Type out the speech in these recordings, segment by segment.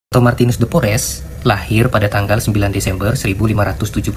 Santo Martinus de Porres lahir pada tanggal 9 Desember 1579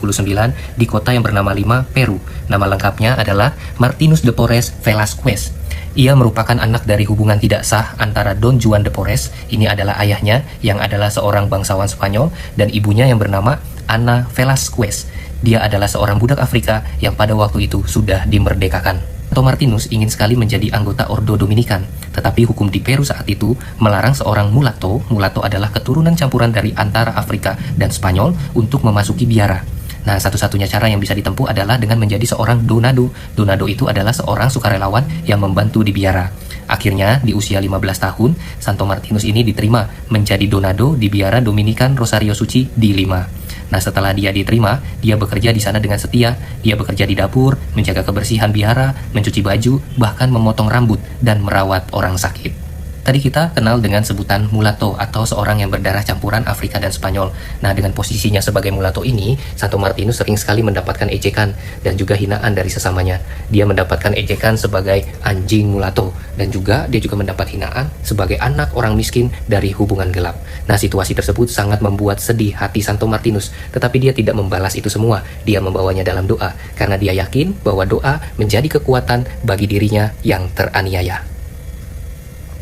di kota yang bernama Lima, Peru. Nama lengkapnya adalah Martinus de Porres Velasquez. Ia merupakan anak dari hubungan tidak sah antara Don Juan de Porres, ini adalah ayahnya yang adalah seorang bangsawan Spanyol, dan ibunya yang bernama Ana Velasquez. Dia adalah seorang budak Afrika yang pada waktu itu sudah dimerdekakan. Santo Martinus ingin sekali menjadi anggota Ordo Dominikan, tetapi hukum di Peru saat itu melarang seorang mulatto adalah keturunan campuran dari antara Afrika dan Spanyol, untuk memasuki biara. Nah, satu-satunya cara yang bisa ditempuh adalah dengan menjadi seorang donado. Donado itu adalah seorang sukarelawan yang membantu di biara. Akhirnya, di usia 15 tahun, Santo Martinus ini diterima menjadi donado di biara Dominikan Rosario Suci di Lima. Nah, setelah dia diterima, dia bekerja di sana dengan setia. Dia bekerja di dapur, menjaga kebersihan biara, mencuci baju, bahkan memotong rambut dan merawat orang sakit. Tadi kita kenal dengan sebutan mulatto atau seorang yang berdarah campuran Afrika dan Spanyol. Nah, dengan posisinya sebagai mulatto ini, Santo Martinus sering sekali mendapatkan ejekan dan juga hinaan dari sesamanya. Dia mendapatkan ejekan sebagai anjing mulatto, dan dia juga mendapat hinaan sebagai anak orang miskin dari hubungan gelap. Nah, situasi tersebut sangat membuat sedih hati Santo Martinus, tetapi dia tidak membalas itu semua. Dia membawanya dalam doa, karena dia yakin bahwa doa menjadi kekuatan bagi dirinya yang teraniaya.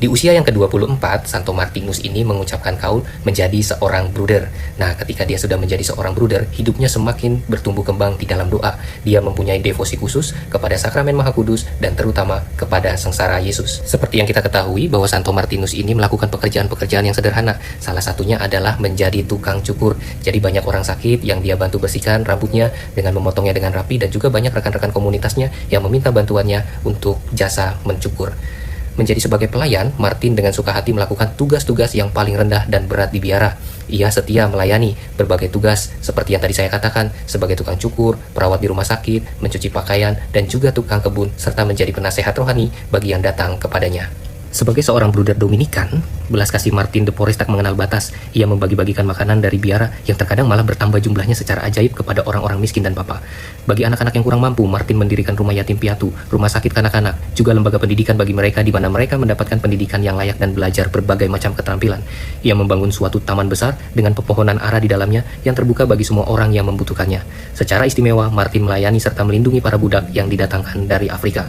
Di usia yang ke-24, Santo Martinus ini mengucapkan kaul menjadi seorang bruder. Nah, ketika dia sudah menjadi seorang bruder, hidupnya semakin bertumbuh kembang di dalam doa. Dia mempunyai devosi khusus kepada Sakramen Maha Kudus dan terutama kepada Sengsara Yesus. Seperti yang kita ketahui bahwa Santo Martinus ini melakukan pekerjaan-pekerjaan yang sederhana. Salah satunya adalah menjadi tukang cukur. Jadi banyak orang sakit yang dia bantu bersihkan rambutnya dengan memotongnya dengan rapi, dan juga banyak rekan-rekan komunitasnya yang meminta bantuannya untuk jasa mencukur. Menjadi sebagai pelayan, Martin dengan suka hati melakukan tugas-tugas yang paling rendah dan berat di biara. Ia setia melayani berbagai tugas seperti yang tadi saya katakan, sebagai tukang cukur, perawat di rumah sakit, mencuci pakaian, dan juga tukang kebun, serta menjadi penasehat rohani bagi yang datang kepadanya. Sebagai seorang bruder Dominikan, belas kasih Martin de Porres tak mengenal batas. Ia membagi-bagikan makanan dari biara yang terkadang malah bertambah jumlahnya secara ajaib kepada orang-orang miskin dan papa. Bagi anak-anak yang kurang mampu, Martin mendirikan rumah yatim piatu, rumah sakit kanak-kanak, juga lembaga pendidikan bagi mereka di mana mereka mendapatkan pendidikan yang layak dan belajar berbagai macam keterampilan. Ia membangun suatu taman besar dengan pepohonan ara di dalamnya yang terbuka bagi semua orang yang membutuhkannya. Secara istimewa, Martin melayani serta melindungi para budak yang didatangkan dari Afrika.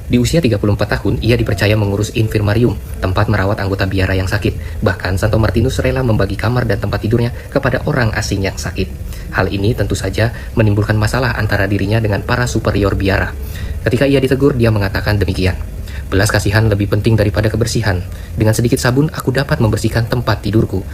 Di usia 34 tahun, ia dipercaya mengurus infirmarium, tempat merawat anggota biara yang sakit. Bahkan Santo Martinus rela membagi kamar dan tempat tidurnya kepada orang asing yang sakit. Hal ini tentu saja menimbulkan masalah antara dirinya dengan para superior biara. Ketika ia ditegur, dia mengatakan demikian: "Belas kasihan lebih penting daripada kebersihan. Dengan sedikit sabun, aku dapat membersihkan tempat tidurku.